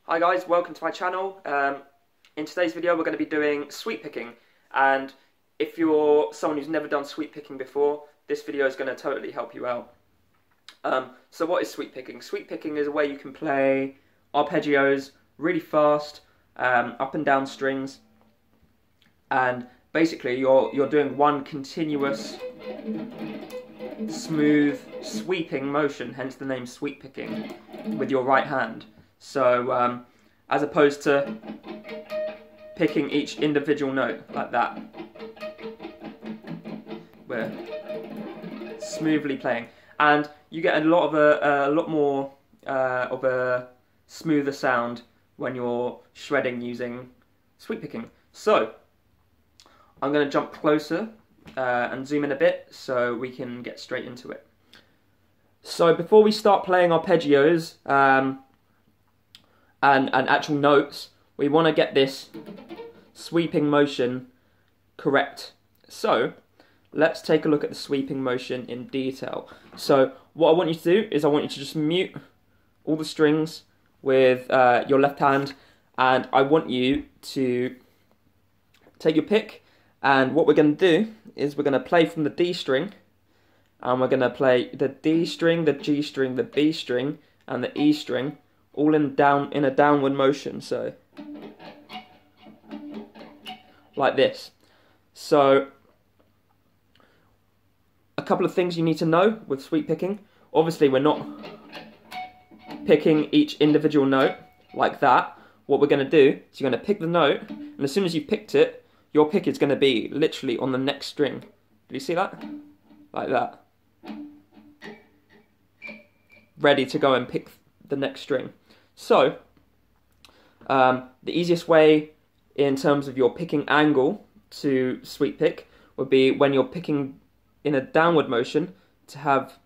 Hi guys, welcome to my channel. In today's video we're going to be doing sweep picking, and if you're someone who's never done sweep picking before, this video is going to totally help you out. So what is sweep picking? Sweep picking is a way you can play arpeggios really fast, up and down strings, and basically you're doing one continuous smooth sweeping motion, hence the name sweep picking, with your right hand. So as opposed to picking each individual note like that, we're smoothly playing, and you get a lot more of a smoother sound when you're shredding using sweep picking. So I'm going to jump closer and zoom in a bit so we can get straight into it. So before we start playing arpeggios and actual notes, we want to get this sweeping motion correct. So let's take a look at the sweeping motion in detail. So what I want you to do is I want you to just mute all the strings with your left hand, and I want you to take your pick, and what we're going to do is we're going to play from the D string, and we're going to play the D string, the G string, the B string, and the E string, all in a downward motion, so like this. So a couple of things you need to know with sweep picking. Obviously we're not picking each individual note like that. What we're going to do is you're going to pick the note, and as soon as you've picked it, your pick is going to be literally on the next string. Do you see that? Like that. Ready to go and pick the next string. So the easiest way in terms of your picking angle to sweep pick would be when you're picking in a downward motion to have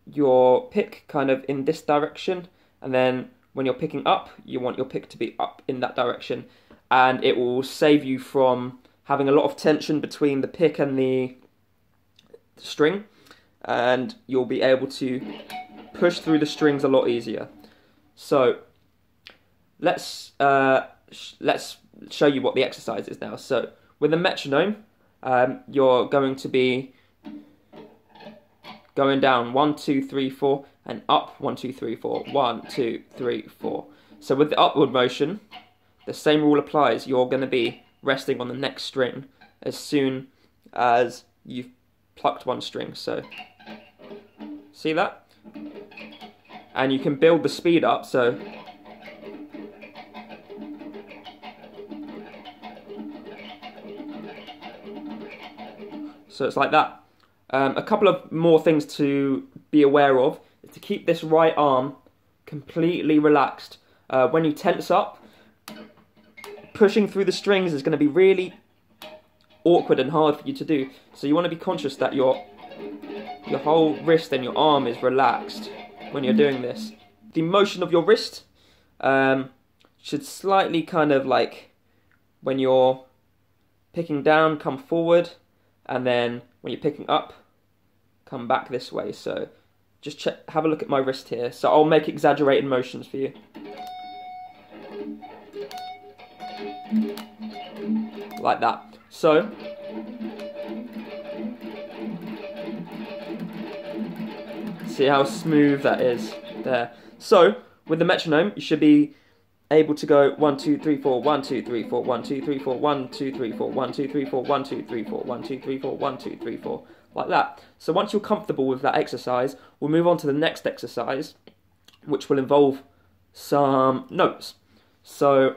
your pick kind of in this direction, and then when you're picking up, you want your pick to be up in that direction, and it will save you from having a lot of tension between the pick and the string, and you'll be able to push through the strings a lot easier. So let's show you what the exercise is now. So with the metronome, you're going to be going down 1, 2, 3, 4, and up 1, 2, 3, 4, 1, 2, 3, 4. So with the upward motion, the same rule applies. You're going to be resting on the next string as soon as you've plucked one string. So see that? And you can build the speed up, so it's like that. A couple of more things to be aware of is to keep this right arm completely relaxed. When you tense up, pushing through the strings is going to be really awkward and hard for you to do. So you want to be conscious that your whole wrist and your arm is relaxed when you're doing this. The motion of your wrist should slightly kind of like, when you're picking down, come forward, and then when you're picking up, come back this way. So just have a look at my wrist here. So I'll make exaggerated motions for you. Like that. So see how smooth that is there. So with the metronome, you should be able to go 1, 2, 3, 4, 1, 2, 3, 4, 1, 2, 3, 4, 1, 2, 3, 4, 1, 2, 3, 4, 1, 2, 3, 4, 1, 2, 3, 4, 1, 2, 3, 4, like that. So once you're comfortable with that exercise, we'll move on to the next exercise, which will involve some notes. So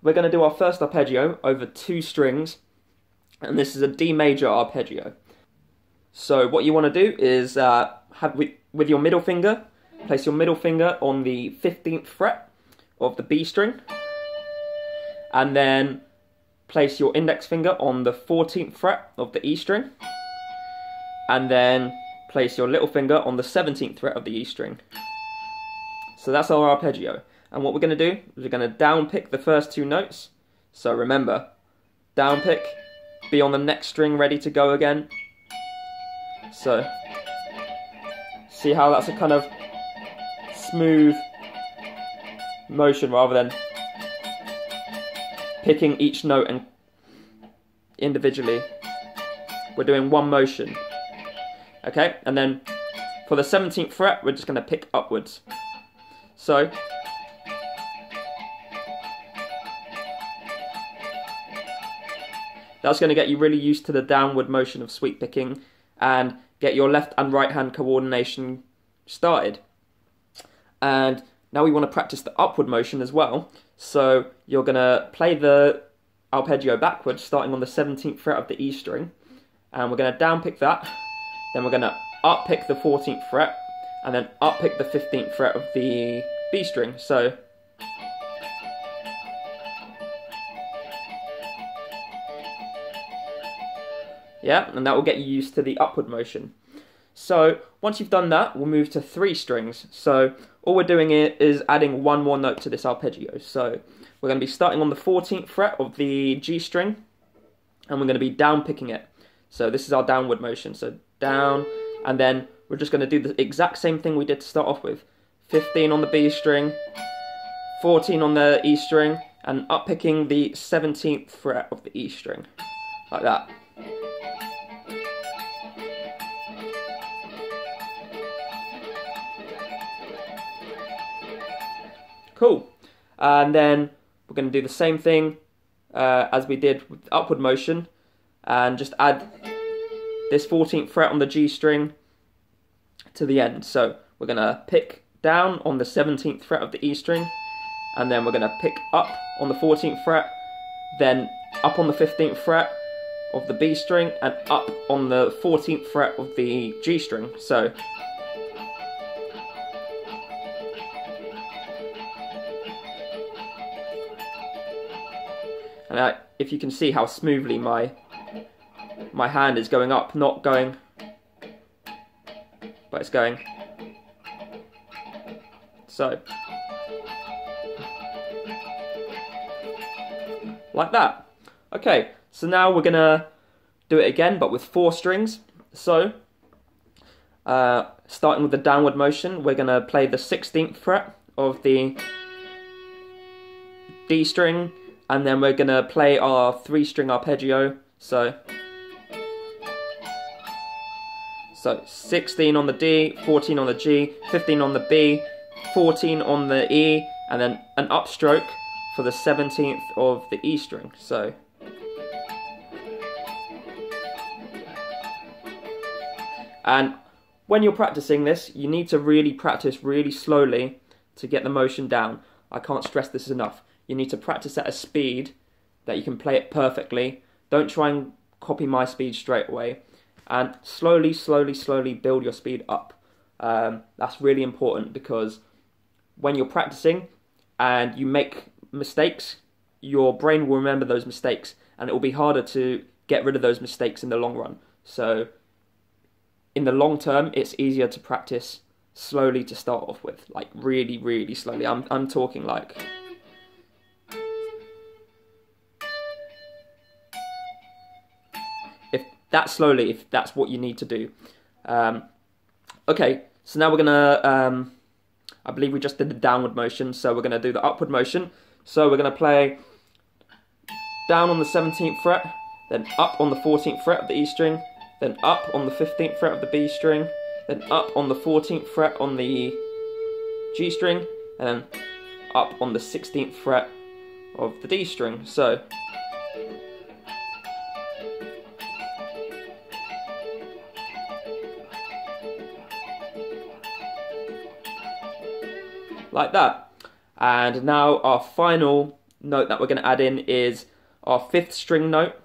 we're going to do our first arpeggio over 2 strings, and this is a D major arpeggio. So what you want to do is with your middle finger, place your middle finger on the 15th fret of the B string, and then place your index finger on the 14th fret of the E string, and then place your little finger on the 17th fret of the E string. So that's our arpeggio. And what we're going to do is we're going to down pick the first 2 notes. So remember, down pick, be on the next string ready to go again. So see how that's a kind of smooth motion rather than picking each note and individually. We're doing one motion. Okay, and then for the 17th fret, we're just going to pick upwards. So that's going to get you really used to the downward motion of sweep picking and get your left and right hand coordination started. And now we want to practice the upward motion as well. So you're going to play the arpeggio backwards, starting on the 17th fret of the E string. And we're going to down pick that. Then we're going to up pick the 14th fret. And then up pick the 15th fret of the B string. So yeah, and that will get you used to the upward motion. So once you've done that, we'll move to 3 strings. So all we're doing here is adding one more note to this arpeggio. So we're going to be starting on the 14th fret of the G string, and we're going to be down picking it. So this is our downward motion. So down, and then we're just going to do the exact same thing we did to start off with. 15 on the B string, 14 on the E string, and up picking the 17th fret of the E string, like that. Cool. And then we're going to do the same thing as we did with the upward motion, and just add this 14th fret on the G string to the end. So we're going to pick down on the 17th fret of the E string, and then we're going to pick up on the 14th fret, then up on the 15th fret of the B string, and up on the 14th fret of the G string. So and if you can see how smoothly my hand is going up, not going, but it's going. So, like that. Okay, so now we're gonna do it again, but with 4 strings. So, starting with the downward motion, we're gonna play the 16th fret of the D string, and then we're gonna play our 3-string arpeggio. So 16 on the D, 14 on the G, 15 on the B, 14 on the E, and then an upstroke for the 17th of the E string. So and when you're practicing this, you need to really practice really slowly to get the motion down. I can't stress this enough. You need to practice at a speed that you can play it perfectly. Don't try and copy my speed straight away. And slowly, slowly, slowly build your speed up. That's really important, because when you're practicing and you make mistakes, your brain will remember those mistakes, and it will be harder to get rid of those mistakes in the long run. So in the long term, it's easier to practice slowly to start off with, like really, really slowly. I'm talking like if that's what you need to do. Okay, so now we're gonna, I believe we just did the downward motion, so we're gonna do the upward motion. So we're gonna play down on the 17th fret, then up on the 14th fret of the E string, then up on the 15th fret of the B string, then up on the 14th fret on the G string, and then up on the 16th fret of the D string. So like that. And now our final note that we're going to add in is our 5th string note,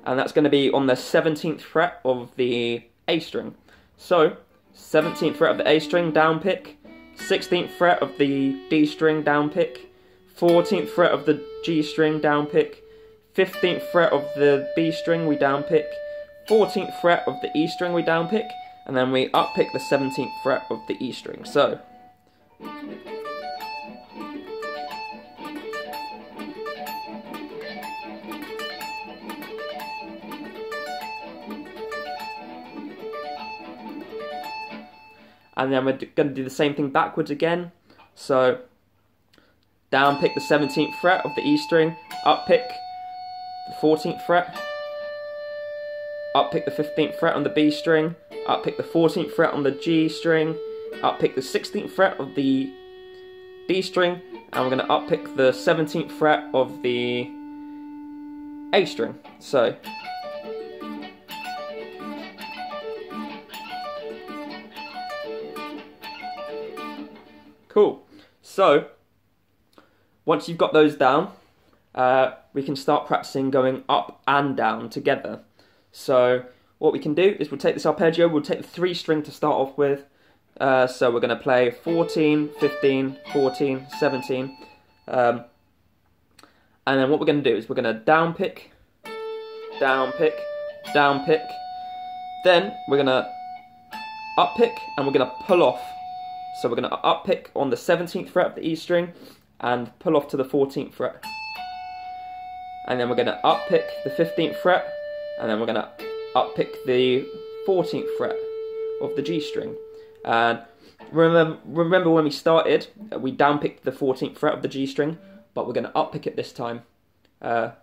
and that's going to be on the 17th fret of the A string. So 17th fret of the A string, down pick, 16th fret of the D string, down pick, 14th fret of the G string, down pick, 15th fret of the B string, we down pick, 14th fret of the E string, we down pick, and then we up pick the 17th fret of the E string. So and then we're going to do the same thing backwards again. So down pick the 17th fret of the E string, up pick the 14th fret, up pick the 15th fret on the B string, up pick the 14th fret on the G string, up pick the 16th fret of the D string, and we're going to up pick the 17th fret of the A string. So cool. So once you've got those down, we can start practicing going up and down together. So what we can do is we'll take this arpeggio, we'll take the 3 string to start off with. So we're going to play 14, 15, 14, 17. And then what we're going to do is we're going to down pick, down pick, down pick. Then we're going to up pick and we're going to pull off. So we're going to up pick on the 17th fret of the E string and pull off to the 14th fret. And then we're going to up pick the 15th fret and then we're going to up pick the 14th fret of the G string. And remember when we started, we down picked the 14th fret of the G string, but we're going to up pick it this time. So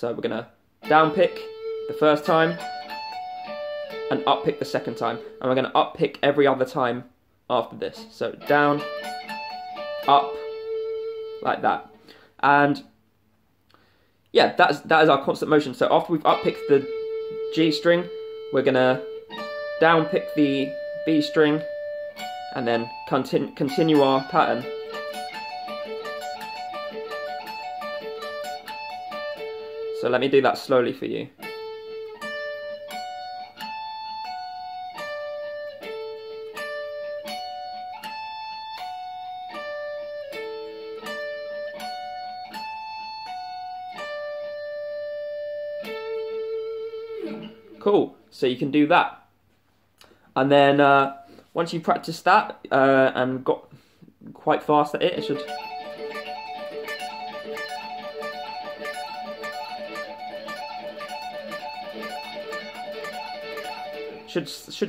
we're going to down pick the first time and up pick the second time, and we're going to up pick every other time after this. So down, up, like that. And yeah, that is our constant motion. So after we've up picked the G string, we're going to down pick the B string and then continue our pattern. So let me do that slowly for you. Cool, so you can do that. And then once you practice that and got quite fast at it, it should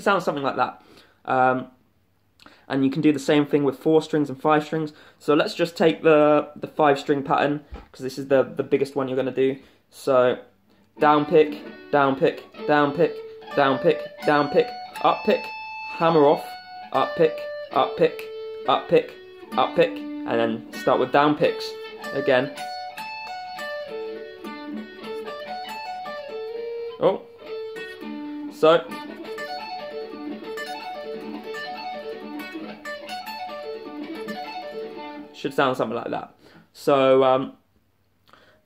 sound something like that. And you can do the same thing with 4 strings and 5 strings. So let's just take the 5 string pattern, because this is the biggest one you're going to do. So down pick, down pick, down pick, down pick, down pick, up pick, hammer off, up pick, up pick, up pick, up pick, and then start with down picks again. Oh, so should sound something like that. So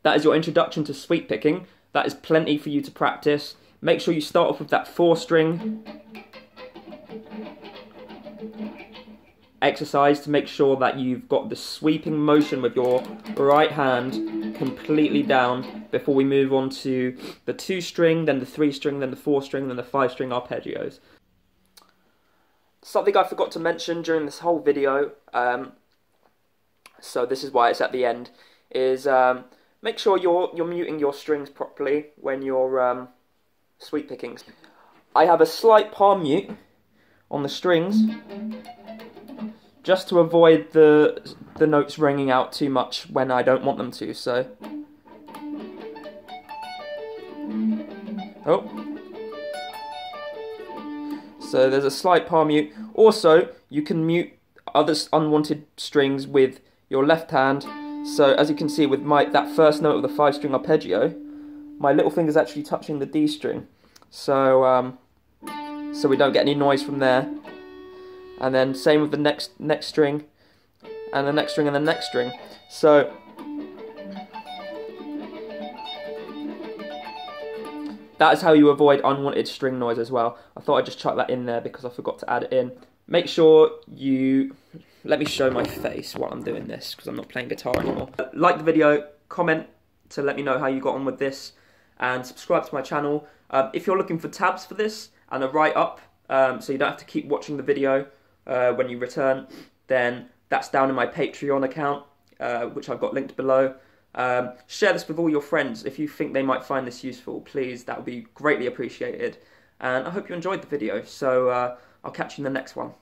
that is your introduction to sweep picking. That is plenty for you to practice. Make sure you start off with that 4 string exercise to make sure that you've got the sweeping motion with your right hand completely down before we move on to the 2 string, then the 3 string, then the 4 string, then the 5 string arpeggios. Something I forgot to mention during this whole video, so this is why it's at the end, is make sure you're muting your strings properly when you're sweep picking. I have a slight palm mute on the strings just to avoid the notes ringing out too much when I don't want them to. So so there's a slight palm mute. Also, you can mute other unwanted strings with your left hand. So as you can see with that first note of the 5 string arpeggio, my little finger's actually touching the D string. So so we don't get any noise from there. And then same with the next string, and the next string, and the next string. So that is how you avoid unwanted string noise as well. I thought I'd just chuck that in there because I forgot to add it in. Make sure you... Let me show my face while I'm doing this, because I'm not playing guitar anymore. Like the video, comment to let me know how you got on with this, and subscribe to my channel. If you're looking for tabs for this, and a write-up, so you don't have to keep watching the video when you return, then that's down in my Patreon account, which I've got linked below. Share this with all your friends if you think they might find this useful. Please, that would be greatly appreciated. And I hope you enjoyed the video, so I'll catch you in the next one.